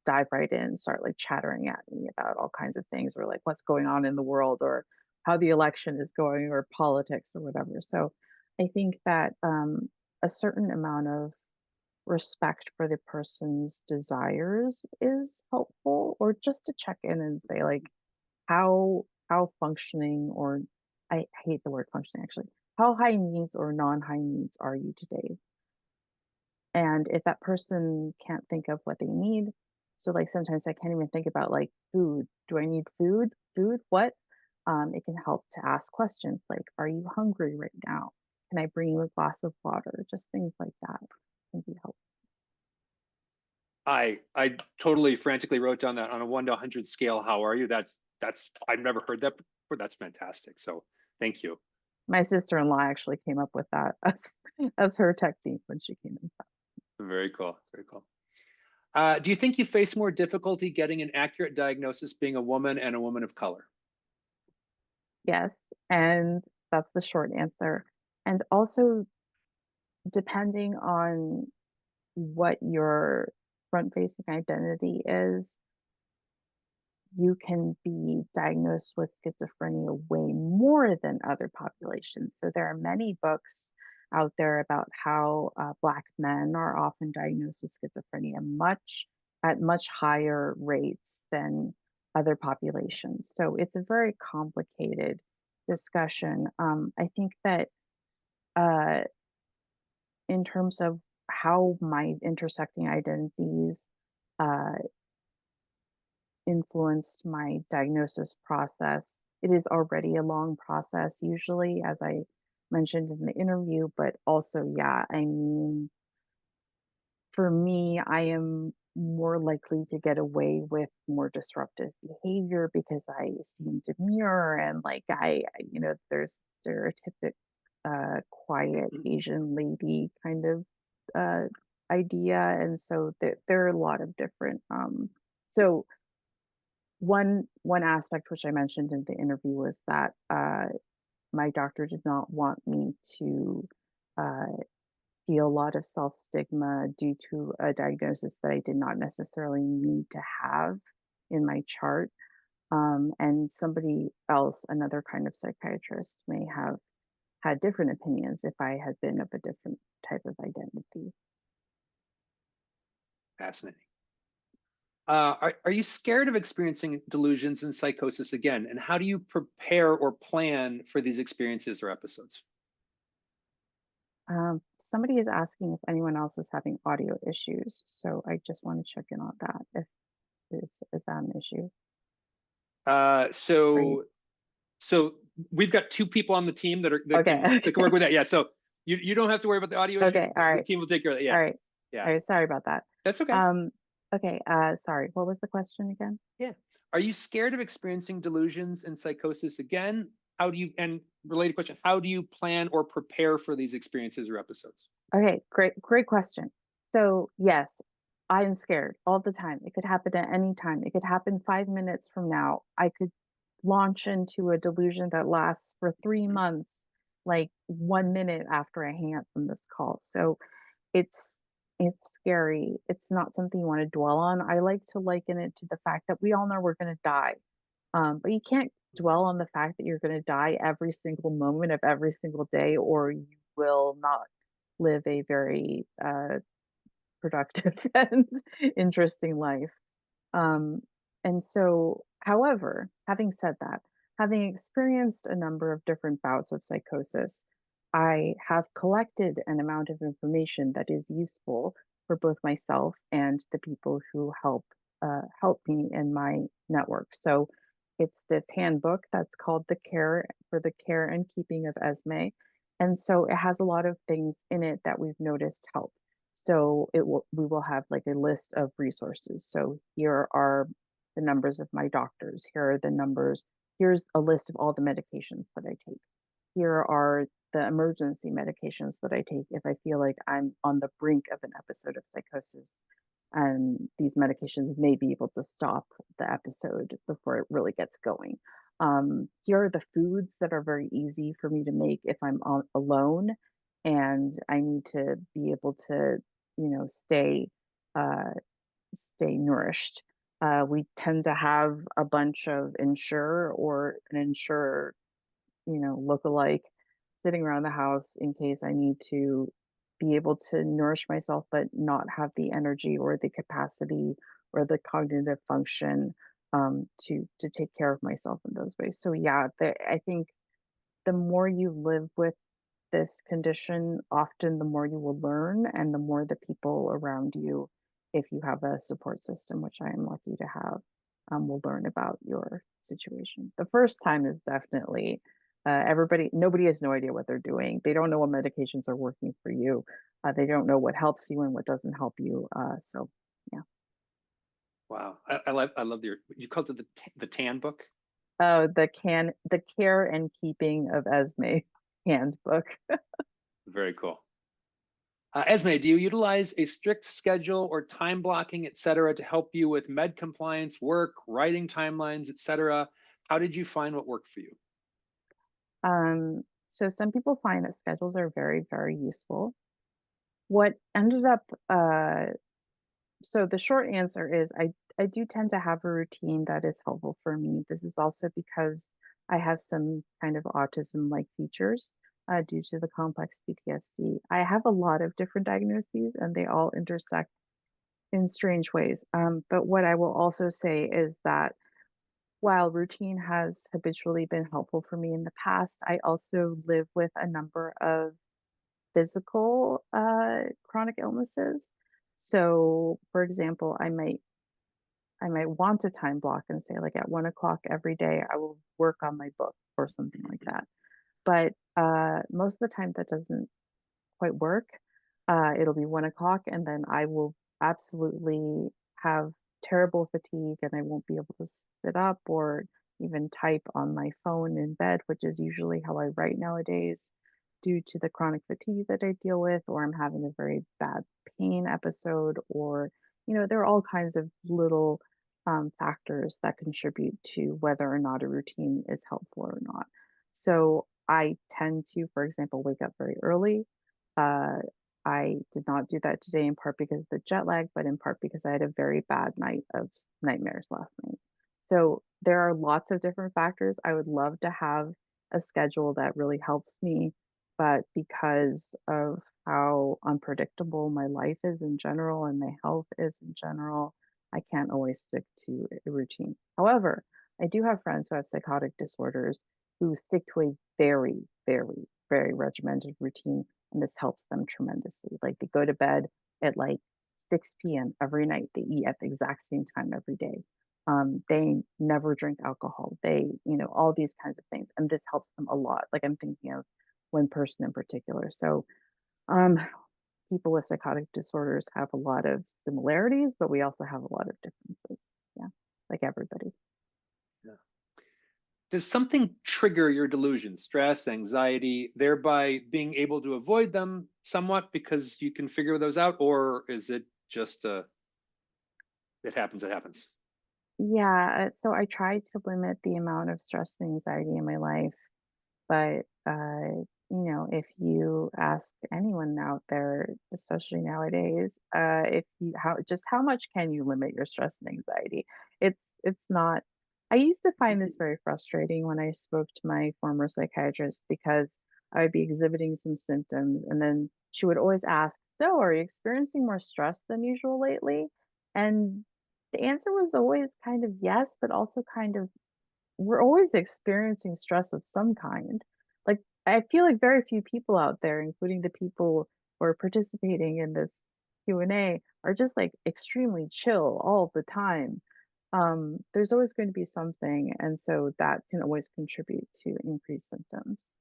dive right in and start like chattering at me about all kinds of things, or like what's going on in the world, or how the election is going, or politics or whatever. So I think that a certain amount of respect for the person's desires is helpful, or just to check in and say, like, how functioning, or I hate the word functioning actually, how high needs or non-high needs are you today? And if that person can't think of what they need, so like sometimes I can't even think about like food. Do I need food? Food? What? It can help to ask questions like, are you hungry right now? Can I bring you a glass of water? Just things like that can be helpful. I totally frantically wrote down that on a 1 to 100 scale. How are you? That's I've never heard that before. That's fantastic. So thank you. My sister-in-law actually came up with that as her technique when she came in. Very cool. Very cool. Do you think you face more difficulty getting an accurate diagnosis being a woman and a woman of color? Yes, and that's the short answer. And also, depending on what your front-facing identity is, you can be diagnosed with schizophrenia way more than other populations. So there are many books out there about how Black men are often diagnosed with schizophrenia at much higher rates than other populations. So it's a very complicated discussion. I think that uh, in terms of how my intersecting identities uh, influenced my diagnosis process. It is already a long process, usually, as I mentioned in the interview, but also, yeah, I mean, for me, I am more likely to get away with more disruptive behavior because I seem demure and like there's stereotypic quiet Asian lady kind of idea, and so there are a lot of different so one aspect which I mentioned in the interview was that my doctor did not want me to uh, feel a lot of self stigma due to a diagnosis that I did not necessarily need to have in my chart. And somebody else, another kind of psychiatrist, may have had different opinions if I had been of a different type of identity. Fascinating. Are you scared of experiencing delusions and psychosis again? And how do you prepare or plan for these experiences or episodes? Somebody is asking if anyone else is having audio issues, so I just want to check in on that. If is that an issue? So we've got 2 people on the team that Okay. can work with that. Yeah. So you don't have to worry about the audio issues. Okay. All The right. team will take care of that. Yeah. All right. Yeah. All right. Sorry about that. That's okay. Um, Okay, sorry, what was the question again? Yeah. Are you scared of experiencing delusions and psychosis again? How do you, and related question, how do you plan or prepare for these experiences or episodes? Okay, great question. So yes, I am scared all the time. It could happen at any time. It could happen 5 minutes from now. I could launch into a delusion that lasts for 3 months, like 1 minute after I hang up from this call. So it's it's scary. It's not something you want to dwell on. I like to liken it to the fact that we all know we're going to die. But you can't dwell on the fact that you're going to die every single moment of every single day, or you will not live a very productive and interesting life. Um, and so, however, having said that, having experienced a number of different bouts of psychosis, I have collected an amount of information that is useful for both myself and the people who help me in my network. So it's this handbook that's called the Care and Keeping of Esme. And so it has a lot of things in it that we've noticed help. So we will have like a list of resources. So here are the numbers of my doctors. Here are the numbers. Here's a list of all the medications that I take. Here are the emergency medications that I take if I feel like I'm on the brink of an episode of psychosis. And these medications may be able to stop the episode before it really gets going. Here are the foods that are very easy for me to make if I'm alone and I need to be able to, stay uh, stay nourished. We tend to have a bunch of Ensure or an Ensure, lookalike sitting around the house in case I need to be able to nourish myself, but not have the energy or the capacity or the cognitive function to take care of myself in those ways. So yeah, I think the more you live with this condition, often the more you will learn and the more the people around you, if you have a support system, which I am lucky to have, will learn about your situation. The first time is definitely nobody has no idea what they're doing. They don't know what medications are working for you. They don't know what helps you and what doesn't help you. So, yeah. Wow. I love your, you called it the TAN book. The Care and Keeping of Esme handbook. Very cool. Esme, do you utilize a strict schedule or time blocking, et cetera, to help you with med compliance, work, writing timelines, et cetera? How did you find what worked for you? So some people find that schedules are very, very useful. What ended up, so the short answer is I do tend to have a routine that is helpful for me. This is also because I have some kind of autism-like features due to the complex PTSD. I have a lot of different diagnoses and they all intersect in strange ways. But what I will also say is that while routine has habitually been helpful for me in the past, I also live with a number of physical chronic illnesses. So, for example, I might want to time block and say like at 1 o'clock every day I will work on my book or something like that. But most of the time that doesn't quite work. It'll be 1 o'clock and then I will absolutely have terrible fatigue and I won't be able to sit up or even type on my phone in bed, which is usually how I write nowadays due to the chronic fatigue that I deal with, or I'm having a very bad pain episode, or, there are all kinds of little factors that contribute to whether or not a routine is helpful or not. So I tend to, for example, wake up very early. Uh, I did not do that today in part because of the jet lag, but in part because I had a very bad night of nightmares last night. So there are lots of different factors. I would love to have a schedule that really helps me, but because of how unpredictable my life is in general and my health is in general, I can't always stick to a routine. However, I do have friends who have psychotic disorders who stick to a very, very, very regimented routine, and this helps them tremendously. Like they go to bed at like 6 p.m. every night. They eat at the exact same time every day. They never drink alcohol. They, all these kinds of things, and this helps them a lot. Like I'm thinking of one person in particular. So, um, people with psychotic disorders have a lot of similarities, but we also have a lot of differences. Yeah, like everybody. Yeah. Does something trigger your delusion, stress, anxiety, thereby being able to avoid them somewhat because you can figure those out? Or is it just it happens, it happens? Yeah, so I try to limit the amount of stress and anxiety in my life. But, if you ask anyone out there, especially nowadays, if you how much can you limit your stress and anxiety? It's not. I used to find this very frustrating when I spoke to my former psychiatrist because I would be exhibiting some symptoms, and then she would always ask, "So, are you experiencing more stress than usual lately?" And the answer was always kind of yes, but also kind of we're always experiencing stress of some kind. Like, I feel like very few people out there, including the people who are participating in this Q&A, are just like extremely chill all the time. There's always going to be something, and so that can always contribute to increased symptoms.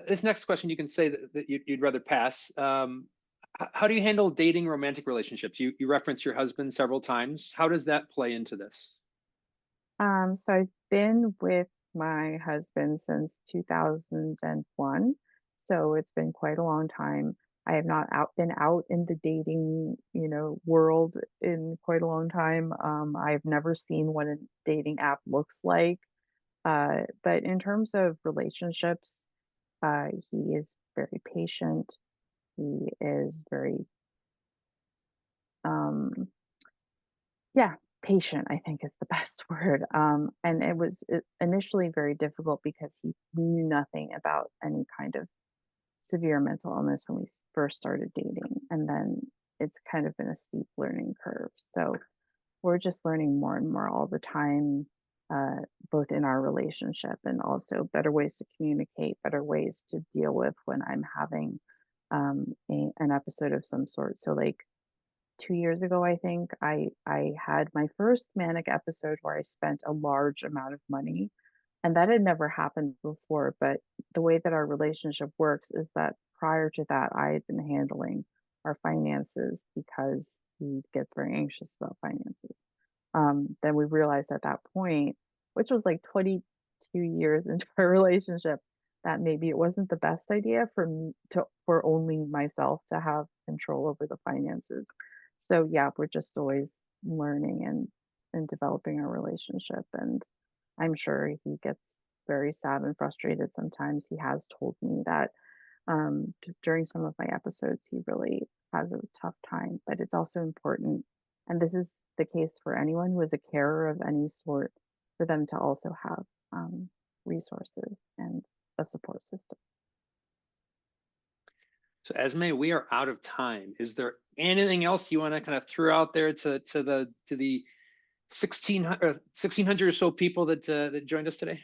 This next question, you can say that you'd rather pass. How do you handle dating romantic relationships? You reference your husband several times. How does that play into this? So I've been with my husband since 2001. So it's been quite a long time. I have not been out in the dating, world in quite a long time. I've never seen what a dating app looks like. But in terms of relationships, he is very patient. He is very, um, yeah, patient, I think is the best word. And it was initially very difficult because he knew nothing about any kind of severe mental illness when we first started dating. And then it's kind of been a steep learning curve. So we're just learning more and more all the time, uh, both in our relationship and also better ways to communicate, better ways to deal with when I'm having an episode of some sort. So, like, 2 years ago, I think I had my first manic episode where I spent a large amount of money, and that had never happened before. But the way that our relationship works is that prior to that, I had been handling our finances because he gets very anxious about finances. Then we realized at that point, which was like 22 years into our relationship, that maybe it wasn't the best idea for only myself to have control over the finances. So yeah, we're just always learning and developing our relationship. And I'm sure he gets very sad and frustrated sometimes. He has told me that just during some of my episodes, he really has a tough time, but it's also important. And this is the case for anyone who is a carer of any sort, for them to also have resources and a support system. So Esme, we are out of time. Is there anything else you want to kind of throw out there to the 1600 or so people that joined us today?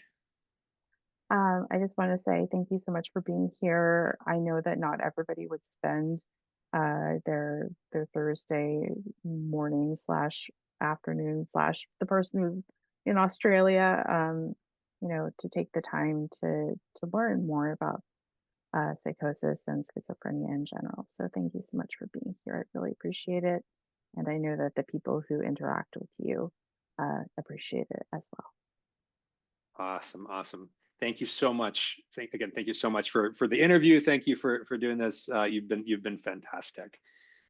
I just want to say thank you so much for being here. I know that not everybody would spend their Thursday morning slash afternoon slash the person who's in Australia, to take the time to learn more about psychosis and schizophrenia in general. So thank you so much for being here. I really appreciate it, and I know that the people who interact with you appreciate it as well. Awesome, awesome. Thank you so much. Thank you so much for the interview. Thank you for doing this. You've been fantastic.